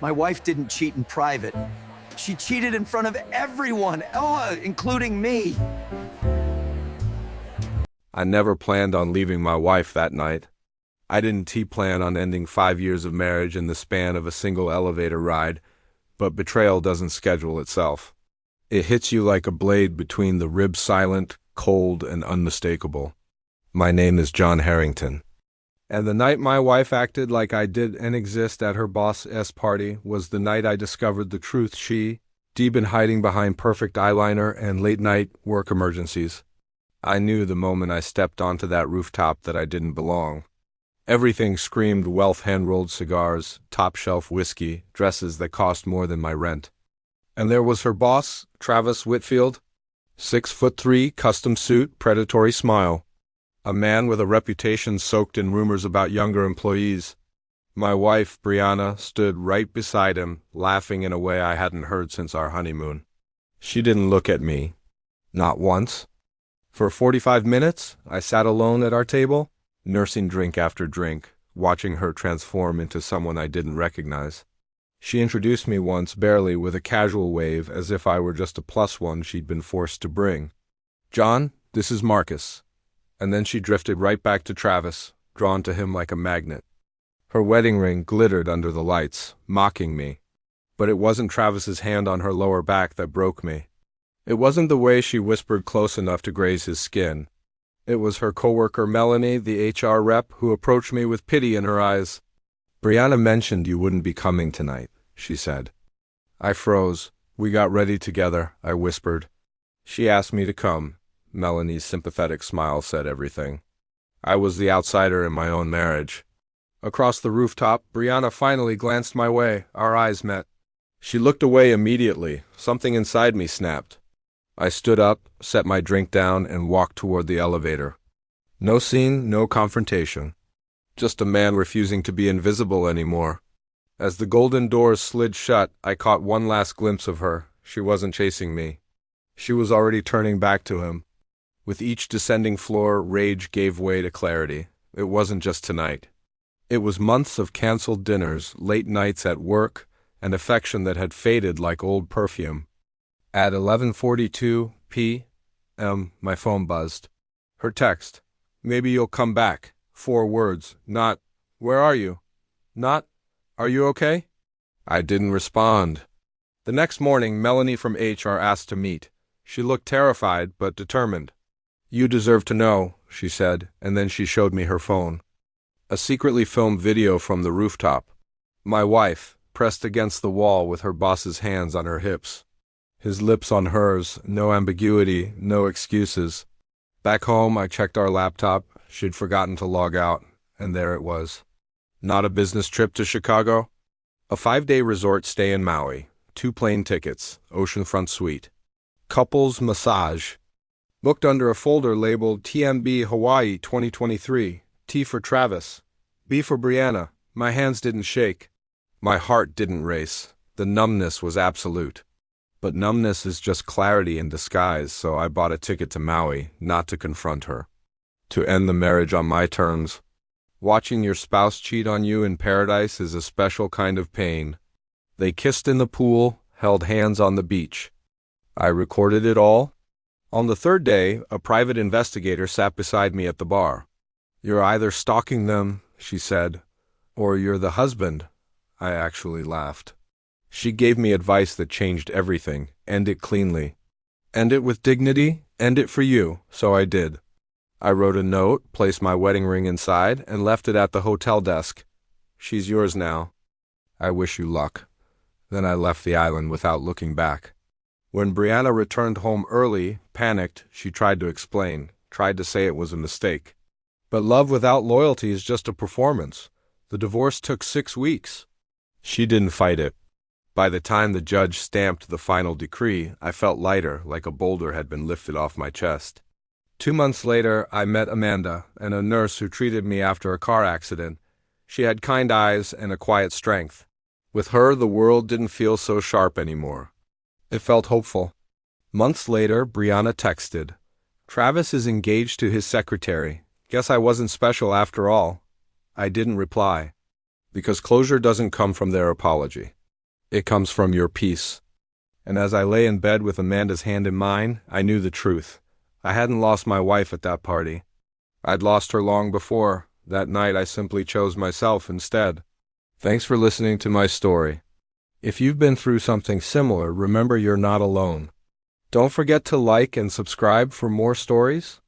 My wife didn't cheat in private. She cheated in front of everyone, including me. I never planned on leaving my wife that night. I didn't plan on ending 5 years of marriage in the span of a single elevator ride, but betrayal doesn't schedule itself. It hits you like a blade between the ribs, silent, cold, and unmistakable. My name is John Harrington. And the night my wife acted like I didn't exist at her boss's party was the night I discovered the truth she'd been hiding behind perfect eyeliner and late-night work emergencies. I knew the moment I stepped onto that rooftop that I didn't belong. Everything screamed wealth, hand-rolled cigars, top-shelf whiskey, dresses that cost more than my rent. And there was her boss, Travis Whitfield, 6'3", custom suit, predatory smile. A man with a reputation soaked in rumors about younger employees. My wife, Brianna, stood right beside him, laughing in a way I hadn't heard since our honeymoon. She didn't look at me. Not once. For 45 minutes, I sat alone at our table, nursing drink after drink, watching her transform into someone I didn't recognize. She introduced me once, barely, with a casual wave, as if I were just a plus one she'd been forced to bring. "John, this is Marcus." And then she drifted right back to Travis, drawn to him like a magnet. Her wedding ring glittered under the lights, mocking me. But it wasn't Travis's hand on her lower back that broke me. It wasn't the way she whispered close enough to graze his skin. It was her coworker Melanie, the HR rep, who approached me with pity in her eyes. "Brianna mentioned you wouldn't be coming tonight," she said. I froze. "We got ready together," I whispered. "She asked me to come." Melanie's sympathetic smile said everything. I was the outsider in my own marriage. Across the rooftop, Brianna finally glanced my way. Our eyes met. She looked away immediately. Something inside me snapped. I stood up, set my drink down, and walked toward the elevator. No scene, no confrontation. Just a man refusing to be invisible anymore. As the golden doors slid shut, I caught one last glimpse of her. She wasn't chasing me. She was already turning back to him. With each descending floor, rage gave way to clarity. It wasn't just tonight. It was months of canceled dinners, late nights at work, and affection that had faded like old perfume. At 11:42 p.m., my phone buzzed. Her text, "Maybe you'll come back." 4 words, not, "Where are you?" Not, "Are you okay?" I didn't respond. The next morning, Melanie from HR asked to meet. She looked terrified, but determined. "You deserve to know," she said, and then she showed me her phone. A secretly filmed video from the rooftop. My wife, pressed against the wall with her boss's hands on her hips. His lips on hers, no ambiguity, no excuses. Back home, I checked our laptop. She'd forgotten to log out, and there it was. Not a business trip to Chicago. A 5-day resort stay in Maui. 2 plane tickets, oceanfront suite. Couples massage. Booked under a folder labeled TMB Hawaii 2023. T for Travis. B for Brianna. My hands didn't shake. My heart didn't race. The numbness was absolute. But numbness is just clarity in disguise, so I bought a ticket to Maui, not to confront her. To end the marriage on my terms. Watching your spouse cheat on you in paradise is a special kind of pain. They kissed in the pool, held hands on the beach. I recorded it all. On the 3rd day, a private investigator sat beside me at the bar. "You're either stalking them," she said, "or you're the husband." I actually laughed. She gave me advice that changed everything. End it cleanly. End it with dignity. End it for you. So I did. I wrote a note, placed my wedding ring inside, and left it at the hotel desk. "She's yours now. I wish you luck." Then I left the island without looking back. When Brianna returned home early, panicked, she tried to explain, tried to say it was a mistake. But love without loyalty is just a performance. The divorce took 6 weeks. She didn't fight it. By the time the judge stamped the final decree, I felt lighter, like a boulder had been lifted off my chest. 2 months later, I met Amanda, and a nurse who treated me after a car accident. She had kind eyes and a quiet strength. With her, the world didn't feel so sharp anymore. It felt hopeful. Months later, Brianna texted, "Travis is engaged to his secretary. Guess I wasn't special after all." I didn't reply. Because closure doesn't come from their apology. It comes from your peace. And as I lay in bed with Amanda's hand in mine, I knew the truth. I hadn't lost my wife at that party. I'd lost her long before. That night I simply chose myself instead. Thanks for listening to my story. If you've been through something similar, remember you're not alone. Don't forget to like and subscribe for more stories.